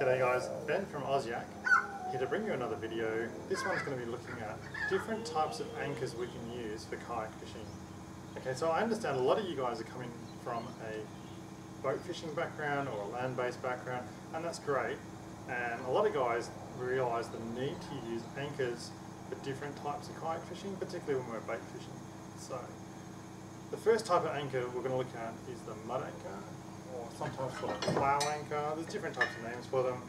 G'day guys, Ben from Ausyak, here to bring you another video. This one's going to be looking at different types of anchors we can use for kayak fishing. Okay, so I understand a lot of you guys are coming from a boat fishing background or a land-based background, and that's great. And a lot of guys realise the need to use anchors for different types of kayak fishing, particularly when we're bait fishing. So, the first type of anchor we're going to look at is the mud anchor, or sometimes called a plow anchor. There's different types of names for them.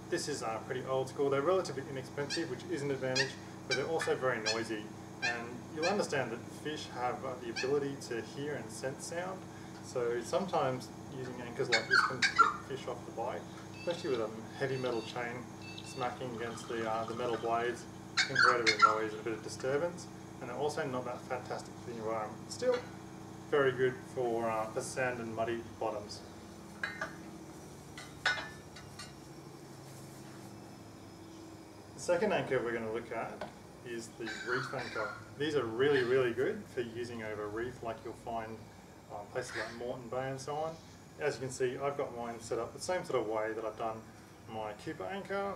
This is pretty old school. They're relatively inexpensive, which is an advantage, but they're also very noisy. And you'll understand that fish have the ability to hear and sense sound. So sometimes using anchors like this can get fish off the bite, especially with a heavy metal chain smacking against the metal blades. It can create a bit of noise and a bit of disturbance. And they're also not that fantastic for the environment. Still, very good for sand and muddy bottoms. The second anchor we're going to look at is the reef anchor. These are really, really good for using over a reef, like you'll find places like Moreton Bay and so on. As you can see, I've got mine set up the same sort of way that I've done my Koopa Anchor.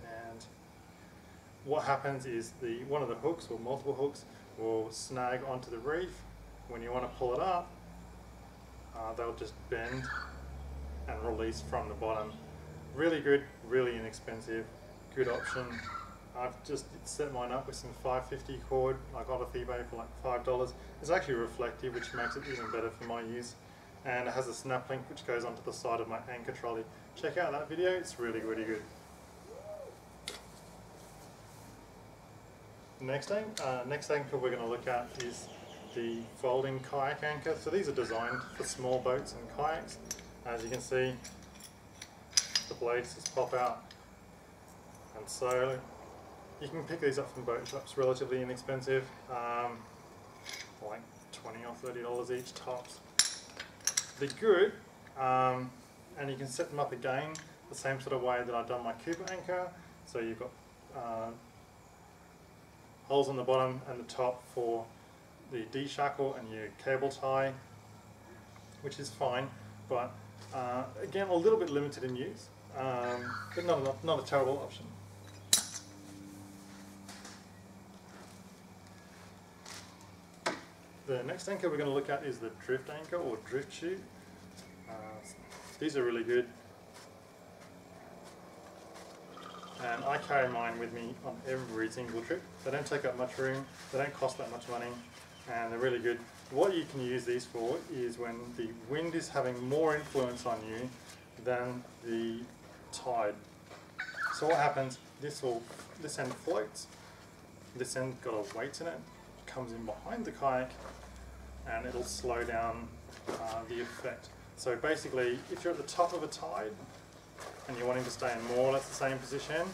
And what happens is one of the hooks, or multiple hooks, will snag onto the reef. When you want to pull it up, they'll just bend and release from the bottom. Really good, really inexpensive, good option. I've just set mine up with some 550 cord I got off eBay for like $5. It's actually reflective, which makes it even better for my use. And it has a snap link which goes onto the side of my anchor trolley. Check out that video, it's really, really good. Next anchor we're going to look at is the folding kayak anchor. So these are designed for small boats and kayaks. As you can see, the blades just pop out, and so you can pick these up from boat shops, relatively inexpensive, like $20 or $30 each tops. They're good, and you can set them up again the same sort of way that I've done my Koopa anchor. So you've got holes on the bottom and the top for the D-shackle and your cable tie, which is fine, but again a little bit limited in use, but not a terrible option. The next anchor we're going to look at is the drift anchor or drift chute. These are really good, and I carry mine with me on every single trip. They don't take up much room, they don't cost that much money, and they're really good. What you can use these for is when the wind is having more influence on you than the tide. So what happens, this end floats, this end got a weight in it, comes in behind the kayak, and it'll slow down the effect. So basically, if you're at the top of a tide and you're wanting to stay in more or less the same position,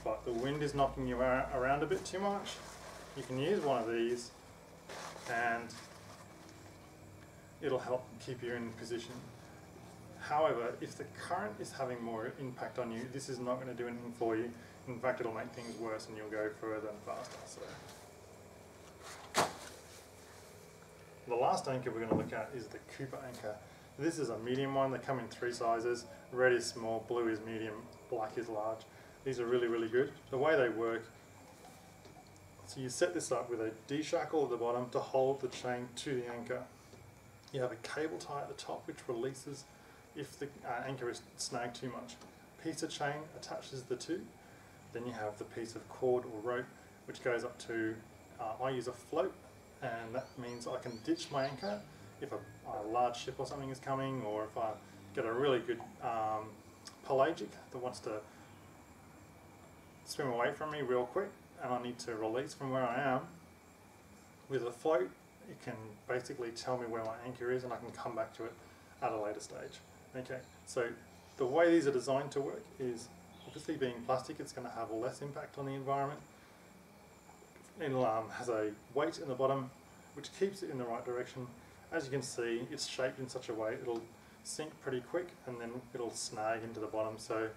but the wind is knocking you around a bit too much, you can use one of these and it'll help keep you in position. However, if the current is having more impact on you, this is not going to do anything for you. In fact, it'll make things worse and you'll go further and faster. So, the last anchor we're going to look at is the Koopa anchor. This is a medium one. They come in 3 sizes. Red is small, blue is medium, black is large. These are really, really good. The way they work, so you set this up with a D-shackle at the bottom to hold the chain to the anchor. You have a cable tie at the top which releases if the anchor is snagged too much. A piece of chain attaches the two. Then you have the piece of cord or rope which goes up to, I use a float, and that means I can ditch my anchor if a large ship or something is coming, or if I get a really good pelagic that wants to swim away from me real quick and I need to release from where I am. With a float, it can basically tell me where my anchor is and I can come back to it at a later stage. Okay, so the way these are designed to work is, obviously being plastic, it's going to have less impact on the environment. It has a weight in the bottom which keeps it in the right direction. As you can see, it's shaped in such a way it'll sink pretty quick and then it'll snag into the bottom, so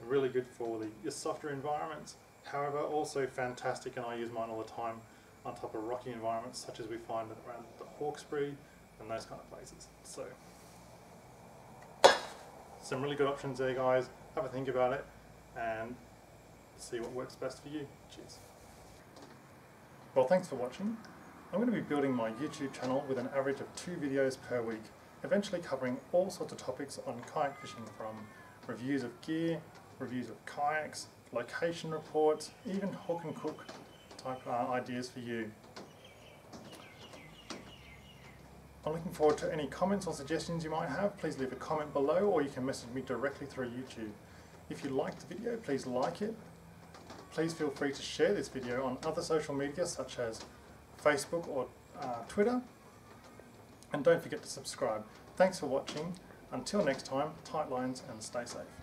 really good for your softer environments. However, also fantastic, and I use mine all the time on top of rocky environments such as we find around the Hawkesbury and those kind of places. So Some really good options there, guys. Have a think about it and see what works best for you. Cheers. Well, thanks for watching. I'm going to be building my YouTube channel with an average of 2 videos per week, eventually covering all sorts of topics on kayak fishing, from reviews of gear, reviews of kayaks, location reports, even hook and cook type ideas for you. I'm looking forward to any comments or suggestions you might have. Please leave a comment below, or you can message me directly through YouTube. If you liked the video, please like it. Please feel free to share this video on other social media such as Facebook or Twitter. And don't forget to subscribe. Thanks for watching. Until next time, tight lines and stay safe.